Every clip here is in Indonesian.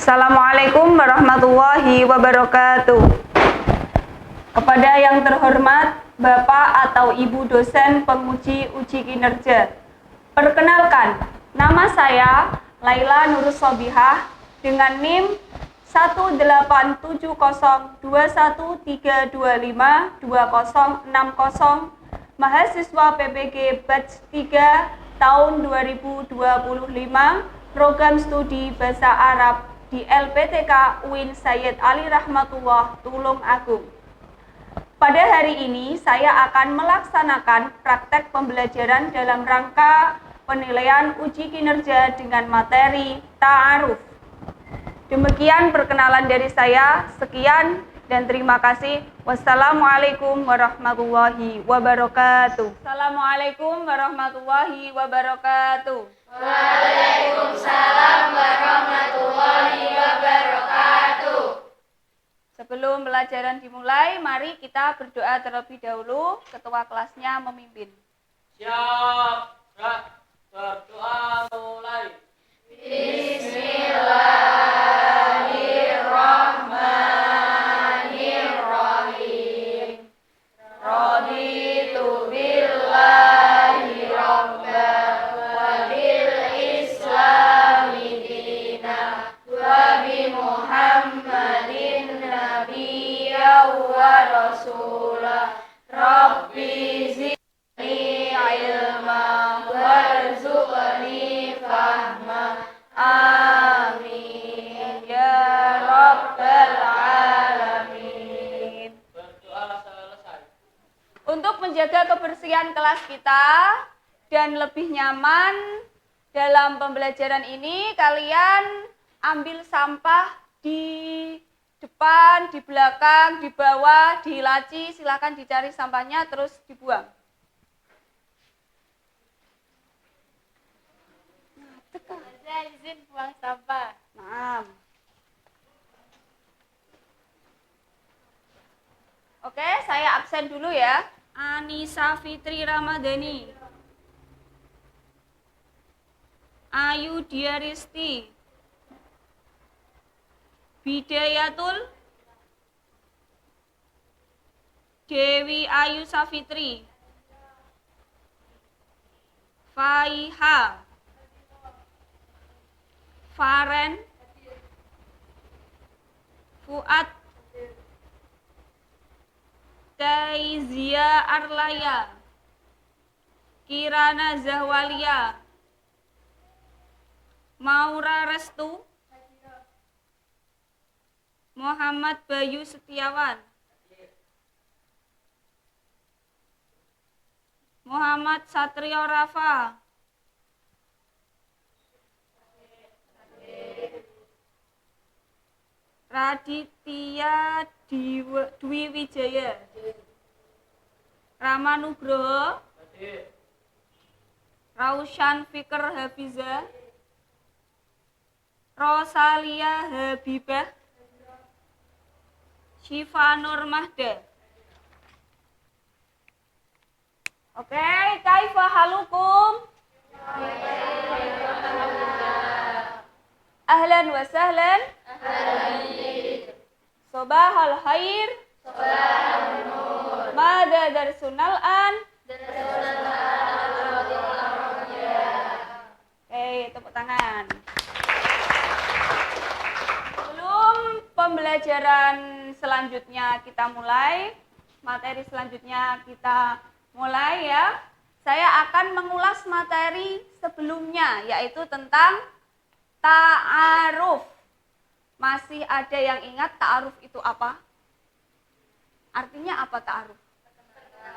Assalamualaikum warahmatullahi wabarakatuh. Kepada yang terhormat Bapak atau Ibu dosen penguji uji kinerja, perkenalkan, nama saya Laila Nurus Sobihah dengan NIM 1870131325260, mahasiswa PPG Batch 3 tahun 2025, program studi Bahasa Arab di LPTK UIN Sayyid Ali Rahmatullah Tulung Agung. Pada hari ini saya akan melaksanakan praktek pembelajaran dalam rangka penilaian uji kinerja dengan materi ta'aruf. Demikian perkenalan dari saya, sekian dan terima kasih. Wassalamualaikum warahmatullahi wabarakatuh. Assalamualaikum warahmatullahi wabarakatuh. Waalaikumsalam warahmatullahi wabarakatuh. Sebelum pelajaran dimulai, mari kita berdoa terlebih dahulu. Ketua kelasnya memimpin. Siap, berdoa mulai. Bismillahirrahmanirrahim. Raditu billahi rabba wa bil islami dina wa bi Muhammadin nabiyya wa rasulah. Rabbi zidni ilma warzuqni fahma. Amin ya rabbal alamin. Berdoa selesai. Untuk menjaga kebersihan kelas kita dan lebih nyaman dalam pembelajaran ini, kalian ambil sampah di depan, di belakang, di bawah, di laci, silakan dicari sampahnya terus dibuang. Saya izin buang sampah. Maaf. Oke, saya absen dulu ya. Anissa Fitri Ramadhani, Ayu Diaristi, Bidayatul, Dewi Ayu Safitri, Faiha, Faren, Fuad, Taizia Arlaya, Kirana Zahwalia, Maura Restu, Muhammad Bayu Setiawan, Muhammad Satrio Rafa, Raditya Dwi Wijaya, Ramanugroho, Raushan Fikr Hafiza, Rosalia Habibah, Syifa Nur Mahda. Oke, kaifa halukum? Ahlan wa sahlan. Sobahal khair. Mada darsunal an. Oke, tepuk tangan. Sebelum pembelajaran selanjutnya kita mulai, materi selanjutnya kita mulai ya. Saya akan mengulas materi sebelumnya, yaitu tentang ta'aruf. Masih ada yang ingat ta'aruf itu apa? Artinya apa ta'aruf?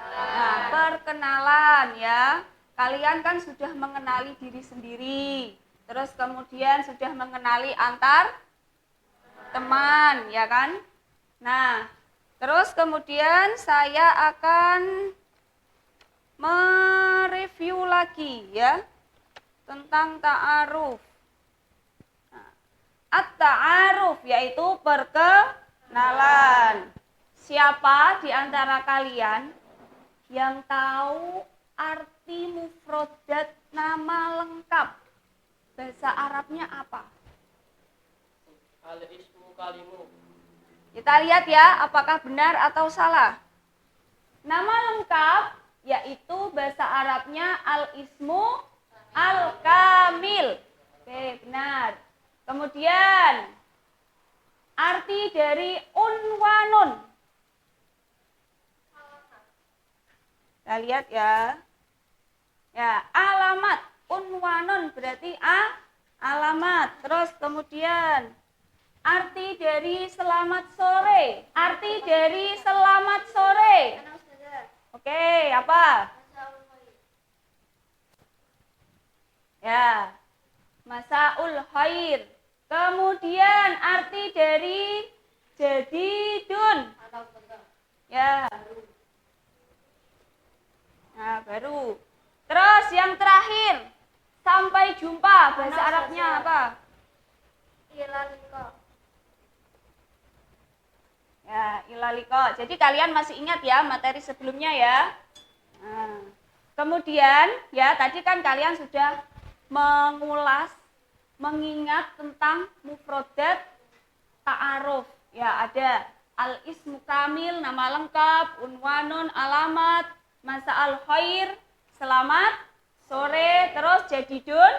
Nah, perkenalan ya. Kalian kan sudah mengenali diri sendiri. Terus kemudian sudah mengenali antar teman, ya kan? Nah, terus kemudian saya akan mereview lagi ya tentang ta'aruf. At-ta'aruf yaitu perkenalan. Siapa di antara kalian yang tahu arti mufrodat nama lengkap? Bahasa Arabnya apa? Al-ismu kalimu. Kita lihat ya, apakah benar atau salah. Nama lengkap yaitu bahasa Arabnya al-ismu al-kamil. Oke, benar. Kemudian arti dari unwanun. Kita lihat ya. Ya, alamat. Unwanun berarti alamat. Terus kemudian arti dari selamat sore. Arti dari selamat sore. Oke, apa? Ya, masaul khair. Kemudian arti dari jadidun. Ya. Nah, baru. Terus yang terakhir, sampai jumpa. Bahasa Arabnya apa? Ilaliko. Ya, ilaliko. Jadi kalian masih ingat ya materi sebelumnya ya. Nah, kemudian ya tadi kan kalian sudah mengulas, mengingat tentang mufrodat ta'aruf. Ya, ada al-ismu kamil, nama lengkap, unwanun, alamat, masa'al khair, selamat, sore, terus jadidun,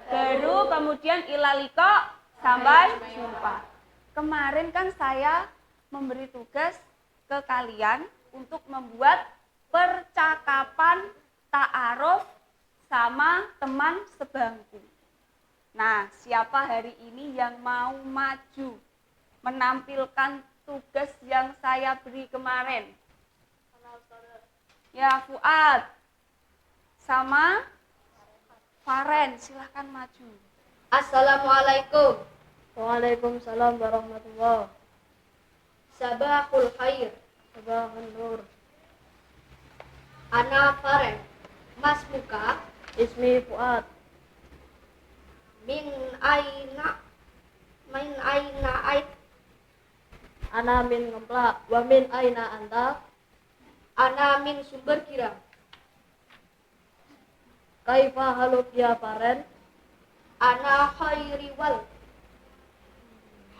baru, kemudian ilaliko, sampai jumpa. Kemarin kan saya memberi tugas ke kalian untuk membuat percakapan ta'aruf sama teman sebangku. Nah, siapa hari ini yang mau maju menampilkan tugas yang saya beri kemarin? Ya, Fuad sama Faren, silahkan maju. Assalamualaikum. Waalaikumsalam warahmatullahi. Sabahul khair. Sabahul nur. Ana Faren. Mas Muka. Ismi Fuad. Min aina ait. Ana min ngemplak. Wa min aina anta. Ana min sumber kira. Kaifa haluk ya Faren? Ana khairi wal.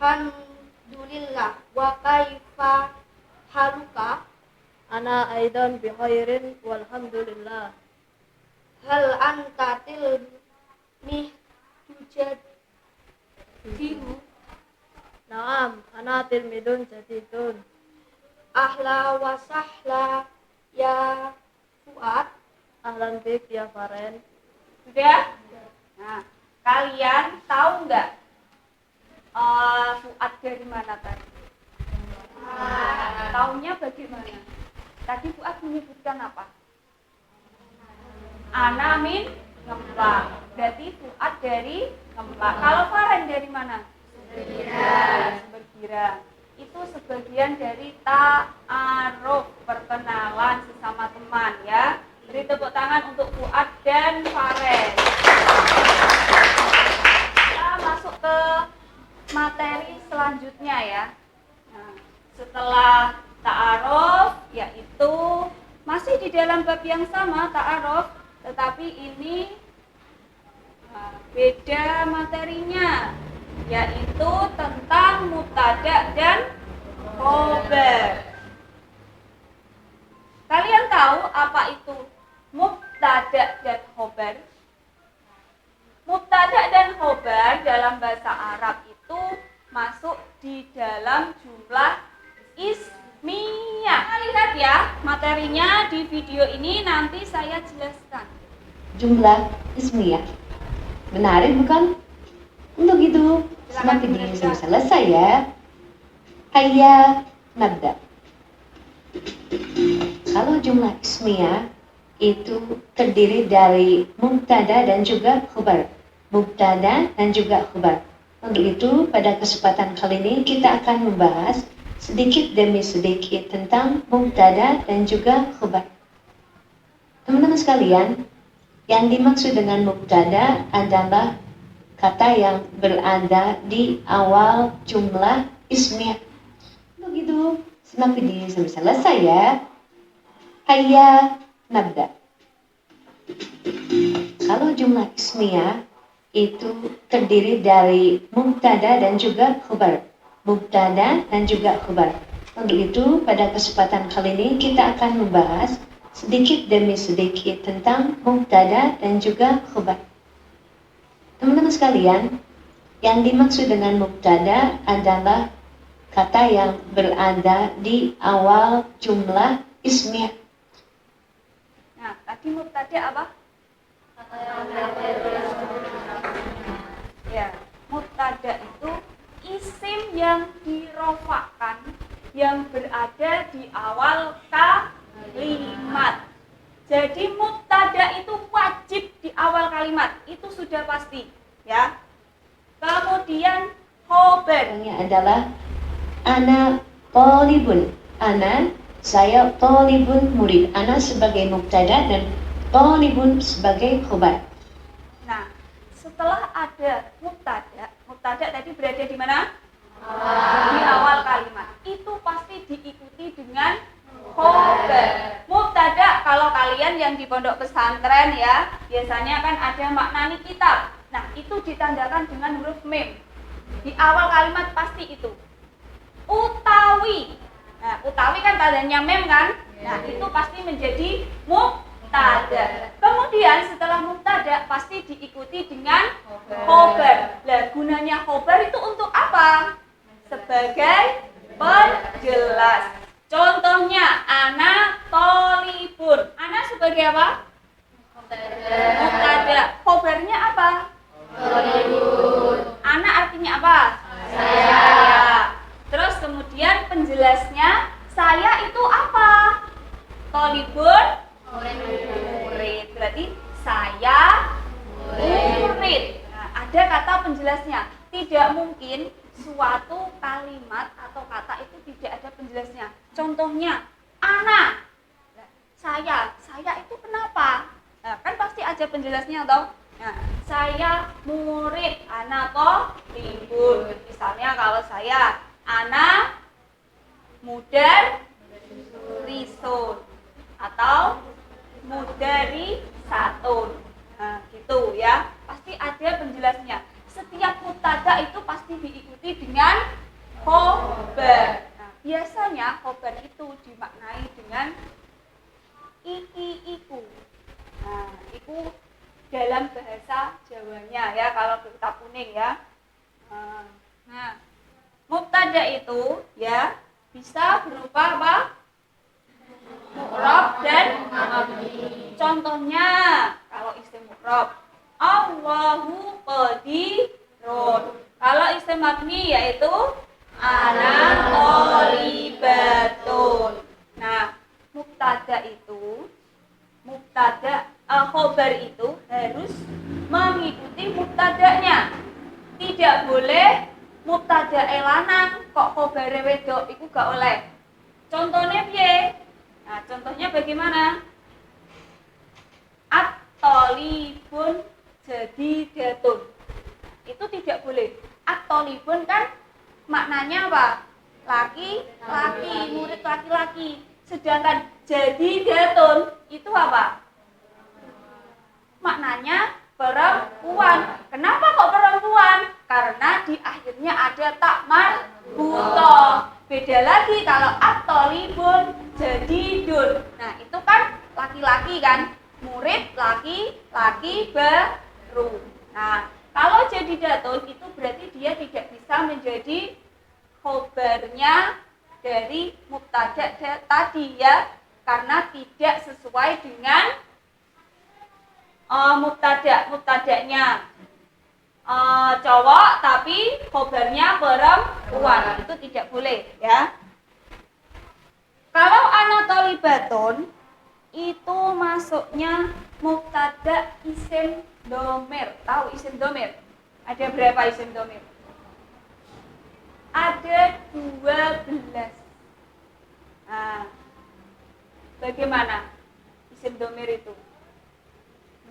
Alhamdulillah. Wa kaifa haluka? Ana aidan bi khairin walhamdulillah. Hal anta tilmi tujad dihu? Naam, ana tilmidun jadidun. Ahla wa sahla ya Fuad. Ahlan bik ya Faren. Sudah? Nah, kalian tahu nggak Fuad dari mana tadi? Taunya bagaimana? Tadi Fuad menyebutkan apa? Ana min ngemplak. Berarti Fuad dari ngemplak. Kalau Faren dari mana? Bergira. Itu sebagian dari ta'aruf, perkenalan sesama teman ya. Beri tepuk tangan untuk Fuad dan Faren. Kita masuk ke materi selanjutnya ya. Nah, setelah ta'aruf yaitu masih di dalam bab yang sama ta'aruf, tetapi ini beda materinya, yaitu tentang mubtada dan khobar. Kalian tahu apa itu mubtada dan khobar? Mubtada dan khobar dalam bahasa Arab itu masuk di dalam jumlah ismiyah. Kita lihat ya materinya di video ini, nanti saya jelaskan. Jumlah ismiyah. Menarik bukan? Untuk itu, semakin ini sudah selesai ya. Hayya nabda. Kalau jumlah ismiyah itu terdiri dari mubtada dan juga khabar. Mubtada dan juga khabar. Untuk itu, pada kesempatan kali ini kita akan membahas sedikit demi sedikit tentang mubtada dan juga khabar. Teman-teman sekalian, yang dimaksud dengan mubtada adalah kata yang berada di awal jumlah ismiyah. Begitu, semakin ini sudah selesai ya. Hayya nabda. Kalau jumlah ismiyah itu terdiri dari mubtada dan juga khabar. Mubtada dan juga khabar. Untuk itu, pada kesempatan kali ini kita akan membahas sedikit demi sedikit tentang mubtada dan juga khabar. Teman-teman sekalian, yang dimaksud dengan mubtada adalah kata yang berada di awal jumlah ismiyah. Nah, tadi mubtada apa? Ya, mubtada itu isim yang dirofakkan yang berada di awal kalimat. Jadi mubtada itu wajib di awal kalimat, itu sudah pasti, ya. Kemudian khobar Yang adalah ana thalibun. Ana, saya thalibun murid. Ana sebagai mubtada dan thalibun sebagai khabar. Nah, setelah ada mubtada tadi berada di mana? Di awal kalimat. Itu pasti diikuti dengan khobar. Mubtada kalau kalian yang di pondok pesantren ya, biasanya kan ada maknani kitab. Nah, itu ditandakan dengan huruf mim. Di awal kalimat pasti itu. Utawi. Nah, utawi kan tandanya mim kan? Nah, itu pasti menjadi mubtada. Kemudian setelah mubtada pasti diikuti dengan khobar. Lah, gunanya khobar itu untuk apa? Sebagai penjelas. Contohnya ana thalibun. Ana sebagai apa? Mubtada. Khobarnya apa? Thalibun. Ana artinya apa? Saya. Terus kemudian penjelasnya saya itu apa? Thalibun murid. Berarti saya murid. Nah, ada kata penjelasnya. Tidak mungkin suatu kalimat atau kata itu tidak ada penjelasnya. Contohnya, ana. Nah, saya itu kenapa? Nah, kan pasti ada penjelasnya toh. Nah, saya murid, ana thalibun. Misalnya kalau saya ana mudarrisun atau mudarrisatun. Nah, gitu ya. Pasti ada penjelasnya. Setiap mubtada itu pasti diikuti dengan khobar. Nah, biasanya khobar itu dimaknai dengan iku. Nah, iku dalam bahasa Jawanya ya, kalau kitab kuning ya. Nah, mubtada itu ya bisa berupa apa? Mu'rab dan mabni. Contohnya kalau isim mu'rab, Allahu qadirun. Kalau isim mabni yaitu ana thalibatun. Nah, khobar itu harus mengikuti mubtadanya. Tidak boleh mubtada lanang kok khobare wedok, itu gak oleh. Contohnya piye? Nah, contohnya bagaimana? At-thalibun jadidatun. Itu tidak boleh. At-thalibun kan maknanya apa? Laki-laki, murid laki-laki. Sedangkan jadidatun itu apa? Maknanya perempuan. Kenapa kok perempuan? Karena di akhirnya ada tak marbutoh. Beda lagi kalau at-thalibun jadidun. Nah, itu kan laki-laki kan? Murid laki-laki baru. Nah, kalau jadidatun itu berarti dia tidak bisa menjadi khobarnya dari mubtada tadi ya, karena tidak sesuai dengan mubtadanya cowok tapi khobarnya perempuan, itu tidak boleh ya. Kalau ana thalibatun itu masuknya mubtada isim domir. Tahu isim domir? Ada berapa isim domir? Ada 12. Nah, bagaimana isim domir itu?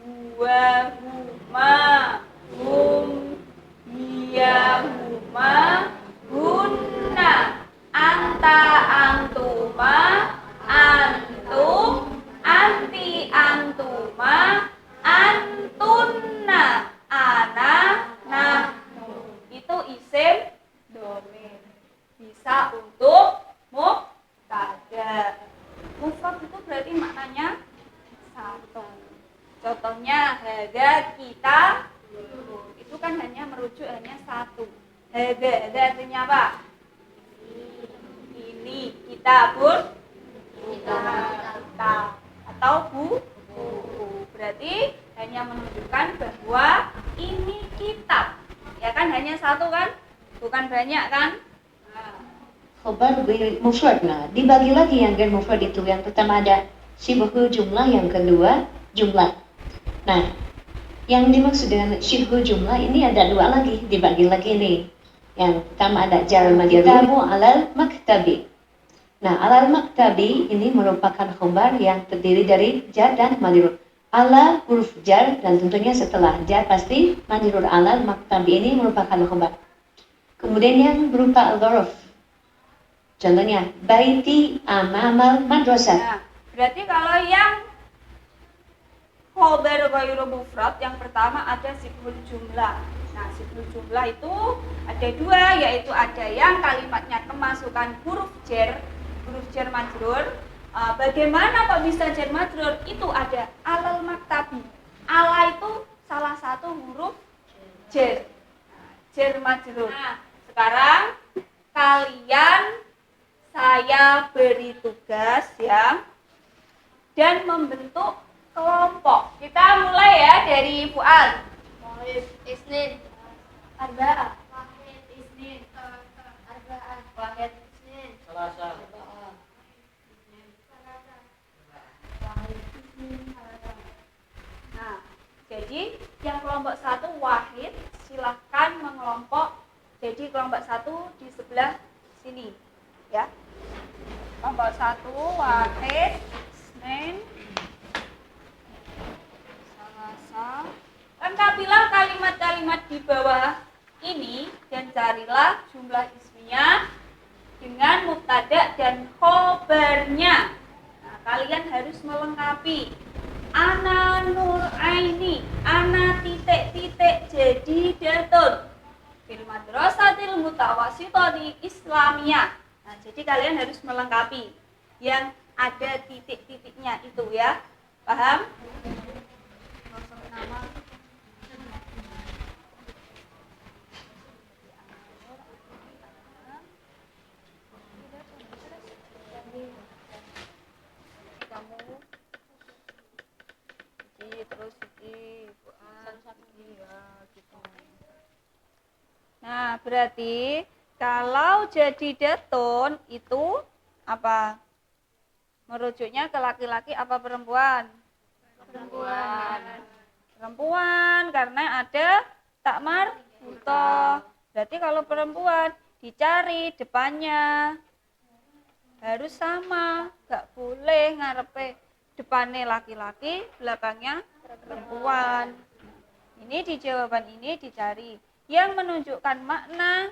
Huwa, huma, hum, hiya, huma, hunna, anta, antuma, antum, anti, antuma, antunna, ana, hada kita itu kan hanya merujuk hanya satu. Hada artinya apa? Ini kita kita atau buku. Berarti hanya menunjukkan bahwa ini kitab. Ya kan hanya satu kan? Bukan banyak kan? Khobar mufrad. Nah, dibagi lagi yang ghair mufrad itu. Yang pertama ada syibhu jumlah, yang kedua jumlah. Nah, yang dimaksud dengan syibhu jumlah ini ada dua lagi, dibagi lagi nih. Yang pertama ada jar majrur kitabu alal maktabi. Nah, alal maktabi ini merupakan khobar yang terdiri dari jar dan majrur. Ala huruf jar dan tentunya setelah jar pasti majrur. Alal maktabi ini merupakan khobar. Kemudian yang berupa al-dhorof. Contohnya, baiti amamal madrasah. Nah, berarti kalau yang khobar ghairu mufrad yang pertama ada sibhul jumlah. Nah, sibhul jumlah itu ada dua, yaitu ada yang kalimatnya kemasukan huruf jar majrur. Bagaimana kok bisa jar majrur? Itu ada alal maktabi. Ala itu salah satu huruf jar. Jar majrur. Nah, sekarang kalian saya beri tugas ya dan membentuk kelompok. Kita mulai ya dari Fuad. Isnin. Arba'ah. Wahid. Isnin. Arba'ah. Wahid. Isnin. Selasa. Nah, jadi yang kelompok satu wahid silahkan mengelompok. Jadi kelompok satu di sebelah sini, ya. Kelompok satu wahid, Isnin, Selasa. Lengkapilah kalimat-kalimat di bawah ini dan carilah jumlah ismiyah dengan mubtada dan khobarnya. Nah, kalian harus melengkapi. Ana nur aini, ana titik-titik jadi datun. Fil madrasatil mutawassithati islamiyah. Nah, jadi kalian harus melengkapi yang ada titik-titiknya itu ya. Paham? Nama. Kamu terus ya gitu. Nah, berarti kalau jadi datun itu apa? Merujuknya ke laki-laki apa perempuan? Perempuan karena ada takmar buta. Berarti kalau perempuan dicari depannya harus sama, gak boleh ngarepe depannya laki-laki, belakangnya perempuan. Ini di jawaban ini dicari yang menunjukkan makna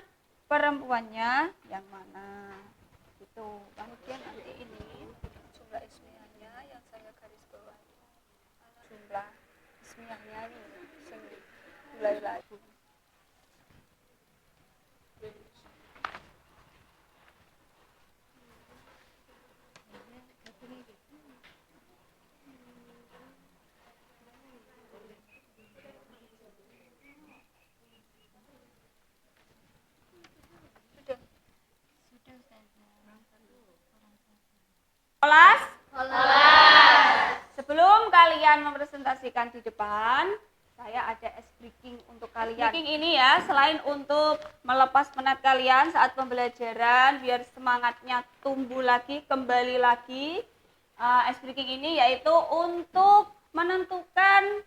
perempuannya yang mana. Itu. Kemudian nanti ini jumlah ismiyahnya yang saya garis bawahi. Jumlah ismiyahnya ini mulai lagi. Kelas? Sebelum kalian mempresentasikan di depan, saya ada ice breaking untuk kalian. Breaking ini ya, selain untuk melepas penat kalian saat pembelajaran, biar semangatnya tumbuh lagi, kembali lagi. Ice breaking ini yaitu untuk menentukan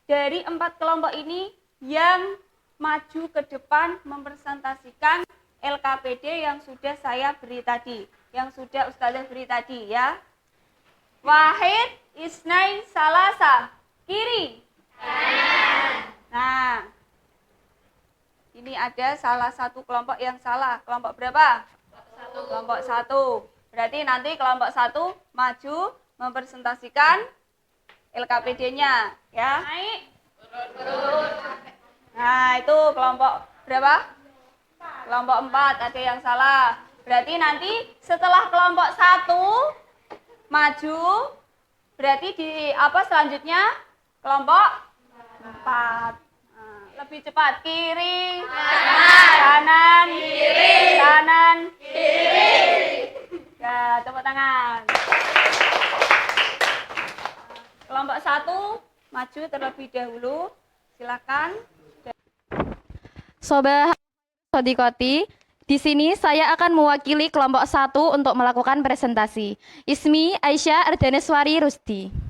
dari 4 kelompok ini yang maju ke depan mempresentasikan LKPD yang sudah saya beri tadi, yang sudah Ustazah beri tadi ya. Wahid, Isnain, Salasa. Kiri. Nah, ini ada salah satu kelompok yang salah. Kelompok berapa? Kelompok 1. Berarti nanti kelompok 1 maju mempresentasikan LKPD-nya ya. Naik. Nah, itu kelompok berapa? Kelompok 4 ada yang salah. Berarti nanti setelah kelompok 1 maju, berarti di apa selanjutnya? Kelompok 4. Lebih cepat. Kiri, kanan, kiri, kanan, kiri. Ya, tepuk tangan. Kelompok 1 maju terlebih dahulu. Silakan. Sobat Sodikoti, di sini saya akan mewakili kelompok 1 untuk melakukan presentasi. Ismi Aisyah Ardaneswari Rusdi.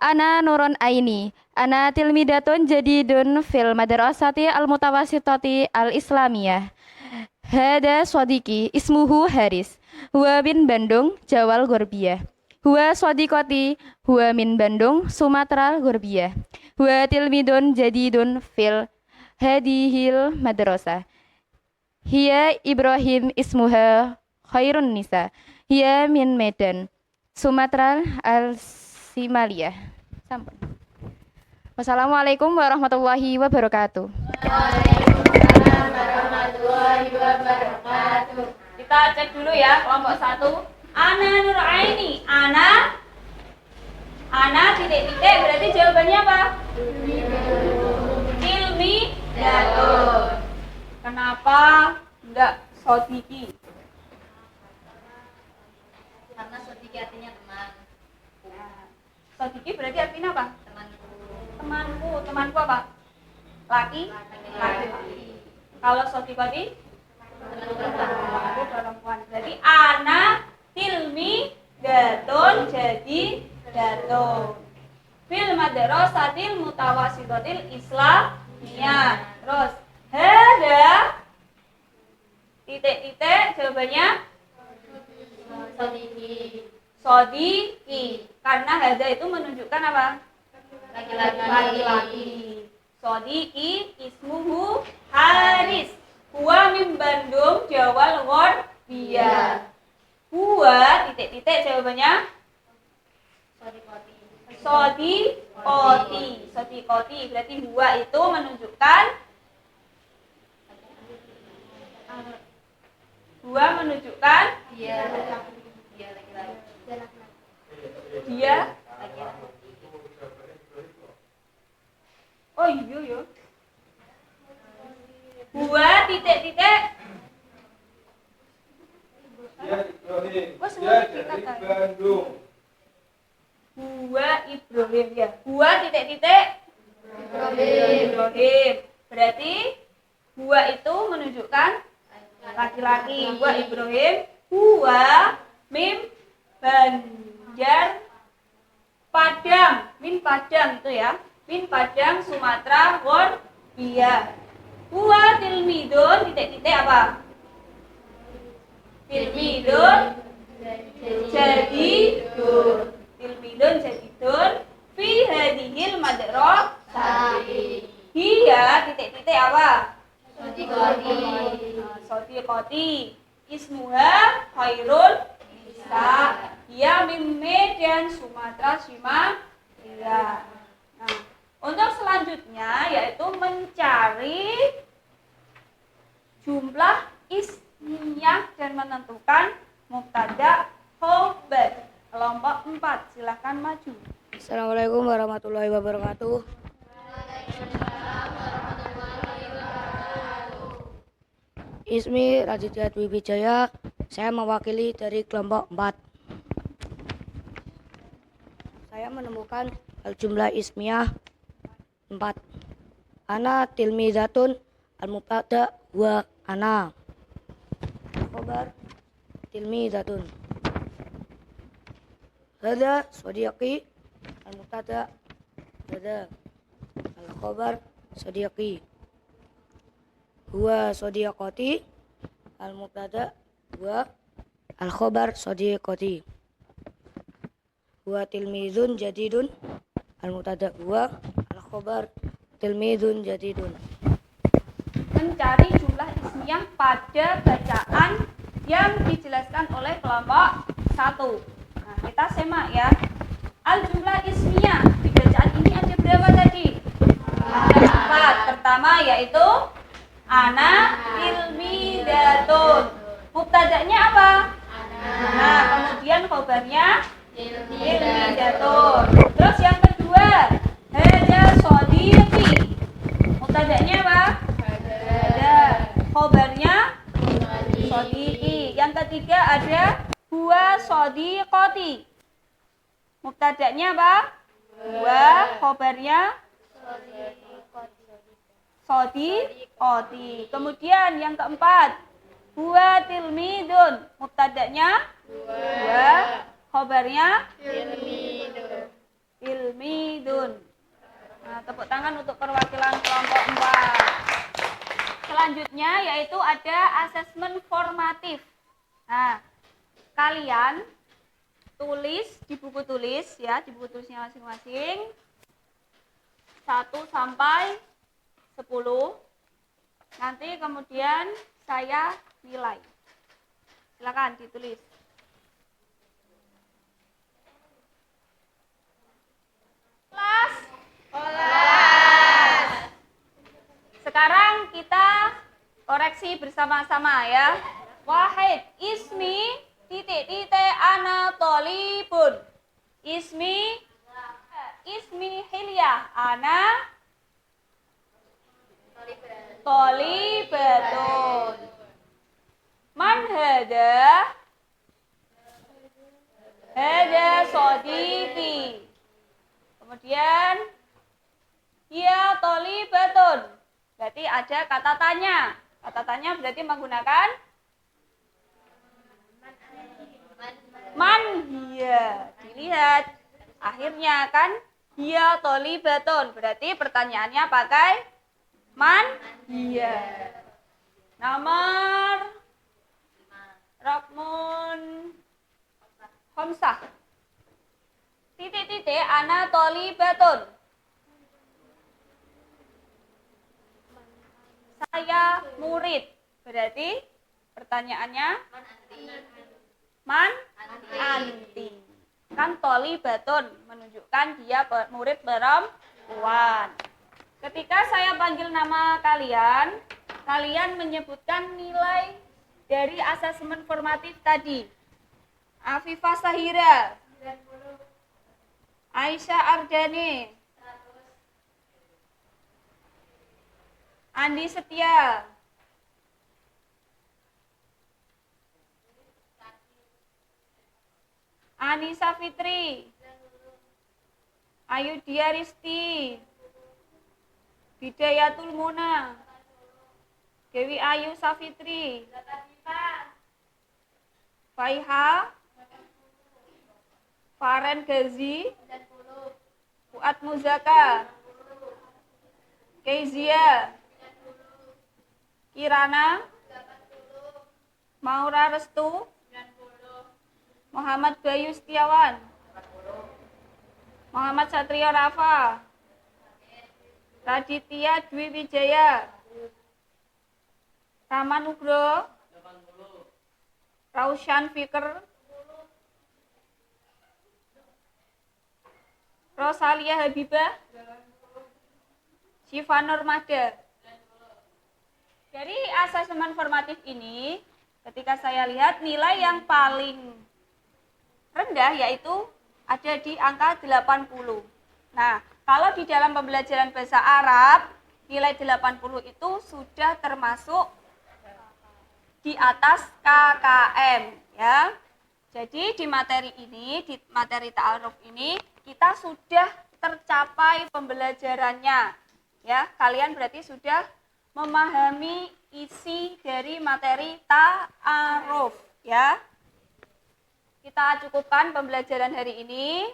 Ana Nurun Aini. Ana tilmidatun jadidun fil madrasati al-mutawassitati al-islamiyah. Hada sodiki ismuhu Haris. Huwa bin Bandung, Jawal Gorbiyah. Huwa sodikoti, huwa min Bandung, Sumatera Gorbiyah. Huwa tilmidun jadidun fil hadihil madrasah. Hiya Ibrahim ismuha Khairun Nisa. Hiya min Medan, Sumatera al-Simaliyah. Sampun. Wassalamualaikum warahmatullahi wabarakatuh. Waalaikumsalam warahmatullahi wabarakatuh. Kita cek dulu ya kelompok 1. Ana Nuraini. Ana titik-titik berarti jawabannya apa? Ilmi Datun. Kenapa enggak Sodiki? Karena sodiki artinya teman. Sodiki berarti artinya apa? Temanku. Temanku apa? Laki? Kalau Sodikoti? Temanku perempuan. Berarti ana tilmi datun jadi datun. Fil madrasatil mutawassitatil islamiyah. Terus hada titik-titik jawabannya Sodiki. Sodiki. Karena hada itu menunjukkan apa? Laki-laki. Sodiki ismuhu Haris. Huwa min Bandung, Jawa Gorbiyah. Huwa titik-titik jawabannya Sodikoti. Berarti huwa itu menunjukkan Dia laki-laki. dia. Oh iya. Huwa titik-titik. Oh semuanya dikatakan. Huwa Ibrahim ya. Huwa titik-titik Ibrahim. Berarti huwa itu menunjukkan laki-laki. Huwa Ibrahim. Huwa mim Banjar Padang. Min Padang itu ya. Min Padang Sumatera Gorbiyah. Huwa tilmidun titik-titik apa? Tilmidun jadidun fi hadihil madrasati. Hiya titik-titik apa? Sodikoti. Ismuha Khairul Nisa. Hiya min Medan Sumatera Simaliyah. Nah, untuk selanjutnya yaitu mencari jumlah ismiyah dan menentukan mubtada khobar. Kelompok 4, silahkan maju. Assalamualaikum warahmatullahi wabarakatuh. Ismi Raditya Dwi Wijaya. Saya mewakili dari kelompok 4. Saya menemukan jumlah ismiyah 4. Ana tilmidatun al-mubtada wa ana. Khobar tilmidatun. Hada sodiqi al-mubtada hada. Al-khobar sodiqi. Huwa sodiqati al-mubtada wa al-khobar sodiqati. Huwa tilmizun jadidun al-mubtada wa al-khobar tilmizun jadidun. Mencari jumlah ismiyah pada bacaan yang dijelaskan oleh kelompok 1. Nah, kita semak ya. Al-jumlah ismiyah di bacaan ini ada berapa tadi? Ada 4. Pertama yaitu ana tilmidatun. Mubtada'nya apa? Nah, kemudian khobarnya tilmidatun. Terus yang kedua Mubtada'nya apa? Ada. Khobarnya sodiki. Yang ketiga ada huwa sodiqoti. Mubtada'nya apa? Huwa, khobarnya sodiqoti. Kemudian yang keempat, huwa tilmidun. Mubtada'nya huwa, khobarnya tilmidun. Nah, tepuk tangan untuk perwakilan kelompok 4. Selanjutnya yaitu ada asesmen formatif. Nah, kalian tulis di buku tulis ya, di buku tulisnya masing-masing 1 sampai 10. Nanti kemudian saya nilai. Silakan ditulis. Kelas. Sekarang kita koreksi bersama-sama ya. Wahid, ismi titik-titik ana tolibun. Ismi hilyah ana tolibatun. Man hada sodiki. Kemudian ya tolibatun. Berarti ada kata tanya. Kata tanya berarti menggunakan man hiya. Dilihat akhirnya kan hiya tolibatun. Berarti pertanyaannya pakai man hiya. Nomor Rokmun Homsah. Titik-titik ana tolibatun. Saya murid. Berarti pertanyaannya man anti. Kan tolibatun menunjukkan dia murid perempuan. Ketika saya panggil nama kalian, kalian menyebutkan nilai dari asesmen formatif tadi. Afifah Sahira, Aisyah Ardani, Andi Setia, Anissa Fitri, Ayudhya Risti, Bidayatul Muna, Dewi Ayu Safitri, Faiha, Faren Gazi, Fuad Muzaka, Kezia, Kirana, Maura Restu, Muhammad Bayu Setiawan, Muhammad Satrio Rafa, Raditya Dwi Wijaya, Rama Nugroho, Raushan Fikr, Rosalia Habibah, Syifa Nurmada. Dari asesmen formatif ini, ketika saya lihat nilai yang paling rendah yaitu ada di angka 80. Nah, kalau di dalam pembelajaran bahasa Arab, nilai 80 itu sudah termasuk di atas KKM ya. Jadi di materi ini, di materi ta'aruf ini kita sudah tercapai pembelajarannya. Ya, kalian berarti sudah memahami isi dari materi ta'aruf ya. Kita cukupkan pembelajaran hari ini.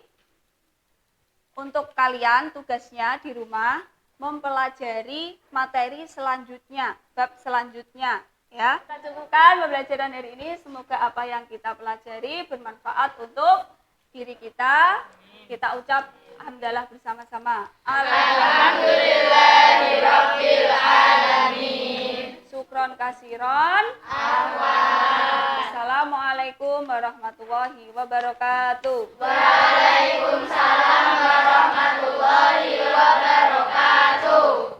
Untuk kalian tugasnya di rumah mempelajari materi selanjutnya, bab selanjutnya ya. Kita cukupkan pembelajaran hari ini. Semoga apa yang kita pelajari bermanfaat untuk diri kita. Kita ucap alhamdulillah bersama-sama. Alhamdulillahirabbil alamin. Syukron kasiron. Assalamualaikum warahmatullahi wabarakatuh. Waalaikumsalam warahmatullahi wabarakatuh.